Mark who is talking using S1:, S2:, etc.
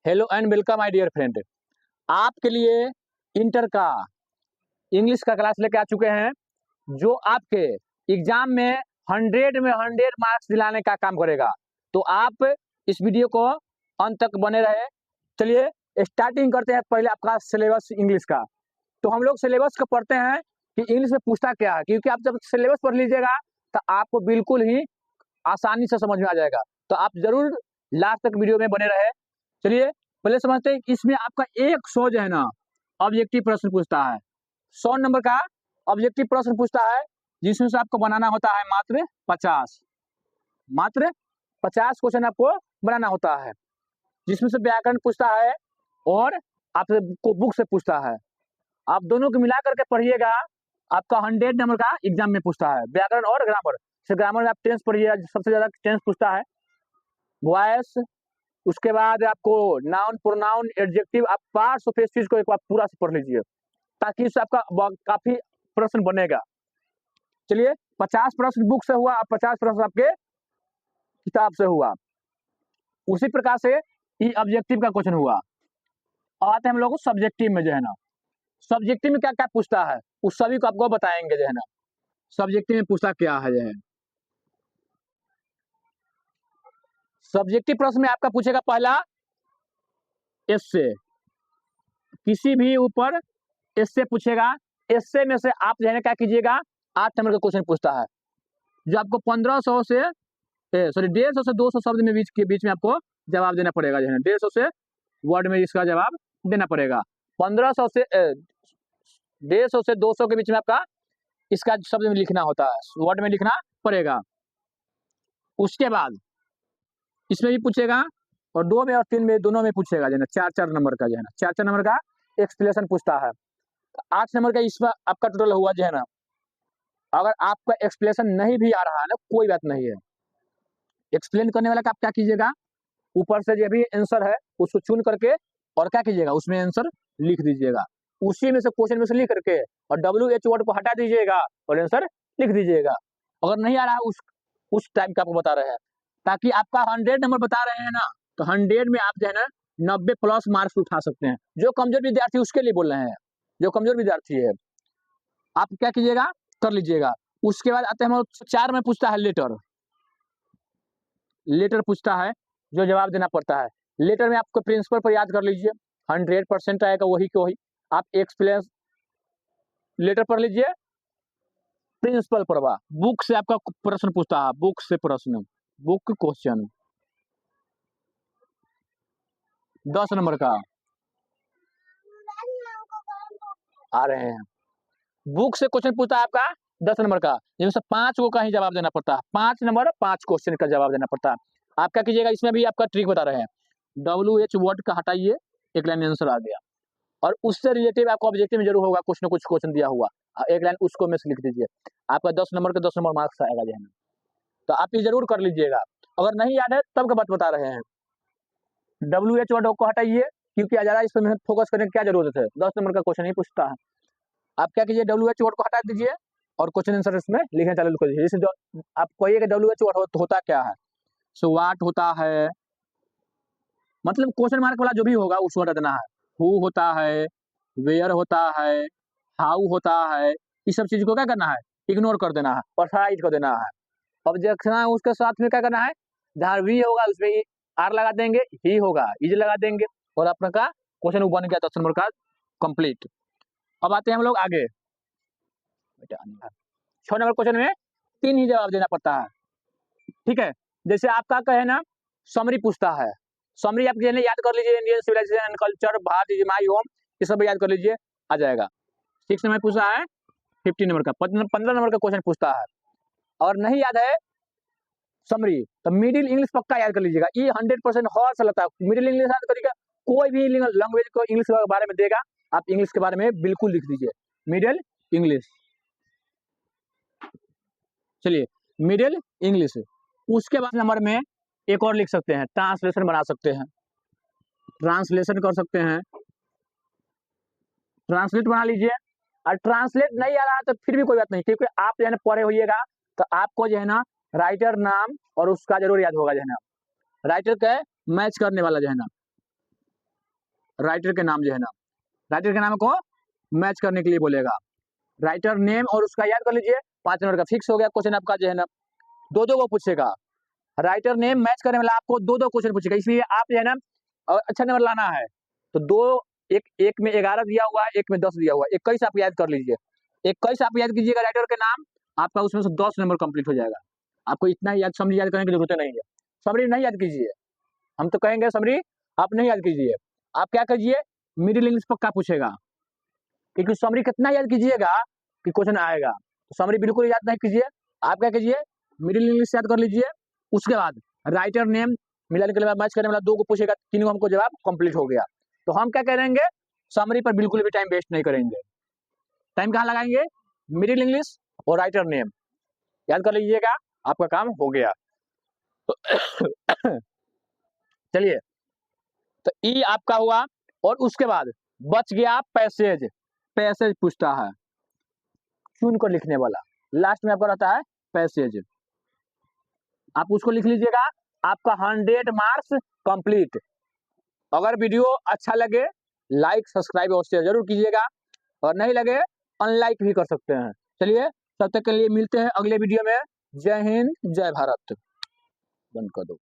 S1: Hello and welcome my dear friend. आपके लिए inter का इंग्लिश का क्लास लेके आ चुके हैं, जो आपके एग्जाम में 100 मार्क्स दिलाने का काम करेगा। तो आप इस वीडियो को अंत तक बने रहे। चलिए स्टार्टिंग करते हैं पहले आपका सिलेबस इंग्लिश का। तो हम लोग सिलेबस को पढ़ते हैं कि इंग्लिश में पूछता क्या है, क्योंकि आप जब सिलेबस पढ़ लीजिएगा तो आपको बिल्कुल ही आसानी से समझ में आ जाएगा। तो आप जरूर लास्ट तक वीडियो में बने रहे। चलिए पहले समझते हैं, इसमें आपका 100 जो है ना ऑब्जेक्टिव प्रश्न पूछता है। 100 नंबर का ऑब्जेक्टिव प्रश्न पूछता है, जिसमें से आपको बनाना होता है मात्र 50 क्वेश्चन आपको बनाना होता है, जिसमें से व्याकरण पूछता है और आपको बुक से पूछता है। आप दोनों को मिला करके पढ़िएगा, आपका 100 नंबर का एग्जाम में पूछता है, व्याकरण और ग्रामर। ग्रामर में आप टेंस पढ़िए, सबसे ज्यादा टेंस पूछता है, वॉइस, उसके बाद आपको नाउन, प्रोनाउन, एडजेक्टिव। आप पार्ट्स ऑफ स्पीच को एक बार पूरा से पढ़ लीजिए, ताकि इससे आपका काफी प्रश्न बनेगा। चलिए 50 प्रश्न बुक से हुआ, 50 प्रश्न आपके किताब से हुआ। उसी प्रकार से ये ऑब्जेक्टिव का क्वेश्चन हुआ। अब आते हैं हम लोग को सब्जेक्टिव में, जो है ना सब्जेक्टिव में क्या क्या पूछता है उस सभी को आपको बताएंगे। जो है ना सब्जेक्टिव में पूछता क्या है, जो है सब्जेक्टिव प्रश्न में आपका पूछेगा पहला एस्से, किसी भी ऊपर एस्से पूछेगा। एस्से में से आप जो है क्या कीजिएगा, 8 नंबर का क्वेश्चन पूछता है, जो आपको 1500 से 150 से 200 शब्द में बीच में आपको जवाब देना पड़ेगा। जो है 150 से वर्ड में इसका जवाब देना पड़ेगा। 1500 से 150 से 200 के बीच में आपका इसका शब्द में लिखना होता है, वर्ड में लिखना पड़ेगा। उसके बाद इसमें भी पूछेगा, और 2 में और 3 में दोनों में पूछेगा। जो है 4 नंबर का, जो है ना 4 नंबर का एक्सप्लेनेशन पूछता है। 8 नंबर का इसमें आपका टोटल हुआ। जो है ना अगर आपका एक्सप्लेनेशन नहीं भी आ रहा है ना, कोई बात नहीं है। एक्सप्लेन करने वाला का आप क्या कीजिएगा, ऊपर से जो भी आंसर है उसको चुन करके और क्या कीजिएगा, उसमें आंसर लिख दीजिएगा। उसी में से क्वेश्चन में से लिख करके और WH वर्ड को हटा दीजिएगा और आंसर लिख दीजिएगा। अगर नहीं आ रहा है उस टाइम का आपको बता रहे हैं, ताकि आपका 100 नंबर बता रहे हैं ना, तो 100 में आप जो है ना 90 प्लस मार्क्स उठा सकते हैं। जो कमजोर विद्यार्थी उसके लिए बोल रहे हैं, जो कमजोर विद्यार्थी है आप क्या कीजिएगा, कर लीजिएगा। उसके बाद आते हैं हम 4 में पूछता है लेटर पूछता है, जो जवाब देना पड़ता है। लेटर में आपको प्रिंसिपल पर याद कर लीजिए, 100% आएगा वही के वही। आप एक्सप्लेन लेटर पढ़ लीजिए, प्रिंसिपल पढ़वा। बुक से आपका प्रश्न पूछता है, बुक से प्रश्न, बुक क्वेश्चन 10 नंबर का आ रहे हैं। बुक से क्वेश्चन पूछता है आपका 10 नंबर का, जिसमें से 5 को का ही जवाब देना पड़ता है। 5 नंबर 5 क्वेश्चन का जवाब देना पड़ता है। आप क्या कीजिएगा, इसमें भी आपका ट्रिक बता रहे हैं, WH वर्ड का हटाइए, एक लाइन आंसर आ गया। और उससे रिलेटिव आपको ऑब्जेक्टिव में जरूर होगा कुछ ना कुछ क्वेश्चन दिया हुआ, एक लाइन उसको में से लिख दीजिए। आपका 10 नंबर का 10 नंबर मार्क्स आएगा। जो है तो आप ये जरूर कर लीजिएगा। अगर नहीं याद है तब का बात बता रहे हैं, WH वर्ड को हटाइए, क्योंकि ज़्यादा इस पर फोकस करने की क्या जरूरत है, 10 नंबर का क्वेश्चन ही पूछता है। आप क्या कीजिए, WH वर्ड को हटा दीजिए और क्वेश्चन आंसर इसमें लिखना चालू कर दीजिए। जैसे आप कहिए कि WH वर्ड होता क्या है, सो व्हाट होता है, मतलब क्वेश्चन मार्क वाला जो भी होगा उसको हटा देना है। हु होता है, वेयर होता है, हाउ होता है, इस सब चीज को क्या करना है, इग्नोर कर देना है और साइड कर देना है। अब देखना है उसके साथ में क्या करना है, जहाँ वी होगा उसमें आर लगा देंगे, ही होगा इज लगा देंगे, और अपना का क्वेश्चन बन गया 10 नंबर का कंप्लीट। अब आते हैं हम लोग आगे। 6 नंबर क्वेश्चन में 3 ही जवाब देना पड़ता है, ठीक है। जैसे आपका कहे ना समरी पूछता है, समरी आप याद कर लीजिए, Indian civilisation and culture, Bharat is my home, ये सब याद कर लीजिए, आ जाएगा। 6 नंबर पूछा है, 15 नंबर का 15 नंबर का क्वेश्चन पूछता है। और नहीं याद है समरी तो मिडिल इंग्लिश पक्का याद कर लीजिएगा, ये 100% हर साल आता है। मिडिल इंग्लिश याद करिएगा, कोई भी लैंग्वेज को इंग्लिश के बारे में देगा, आप इंग्लिश के बारे में बिल्कुल लिख दीजिए मिडिल इंग्लिश। चलिए मिडिल इंग्लिश। उसके बाद नंबर में एक और लिख सकते हैं, ट्रांसलेशन बना सकते हैं, ट्रांसलेशन कर सकते हैं, ट्रांसलेट बना लीजिए। और ट्रांसलेट नहीं आ रहा तो फिर भी कोई बात नहीं, क्योंकि आप जो है ना पढ़े होइएगा तो आपको जो है ना राइटर नाम और उसका जरूर याद होगा। जो है ना राइटर का मैच करने वाला, जो है ना राइटर के नाम जो है ना, राइटर के नाम को मैच करने के लिए बोलेगा। राइटर नेम और उसका याद कर लीजिए, 5 नंबर का फिक्स हो गया क्वेश्चन आपका जो है ना। दो दो को पूछेगा, राइटर नेम मैच करने वाला आपको दो दो क्वेश्चन पूछेगा, इसलिए आप जो है ना अच्छा नंबर लाना है तो दो, एक में 11 दिया हुआ है, एक में 10 दिया हुआ है, 21 आप याद कर लीजिए। 21 आप याद कीजिएगा राइटर के नाम, आपका उसमें से 10 नंबर कंप्लीट हो जाएगा। आपको इतना याद समरी याद करने की जरूरत नहीं है, समरी नहीं याद कीजिए, हम तो कहेंगे समरी आप नहीं याद कीजिए। आप क्या कीजिए, मिडिल इंग्लिश पक्का पूछेगा, क्योंकि समरी कितना याद कीजिएगा कि क्वेश्चन आएगा, तो समरी बिल्कुल याद नहीं कीजिए। आप क्या कीजिए, मिडिल इंग्लिश याद कर लीजिए, उसके बाद राइटर नेम मिलाने के बाद मैच करने वाला दो को पूछेगा, तीनों हमको जवाब कंप्लीट हो गया। तो हम क्या करेंगे, समरी पर बिल्कुल भी टाइम वेस्ट नहीं करेंगे। टाइम कहाँ लगाएंगे, मिडिल इंग्लिश और राइटर नेम याद कर लीजिएगा, आपका काम हो गया। तो चलिए, तो ई आपका हुआ, और उसके बाद बच गया पैसेज। पैसेज पूछता है, चुन कर लिखने वाला, लास्ट में आपका रहता है पैसेज, आप उसको लिख लीजिएगा, आपका 100 मार्क्स कंप्लीट। अगर वीडियो अच्छा लगे लाइक सब्सक्राइब और शेयर जरूर कीजिएगा, और नहीं लगे अनलाइक भी कर सकते हैं। चलिए, तब तक के लिए मिलते हैं अगले वीडियो में। जय हिंद, जय भारत। बंद कर दो।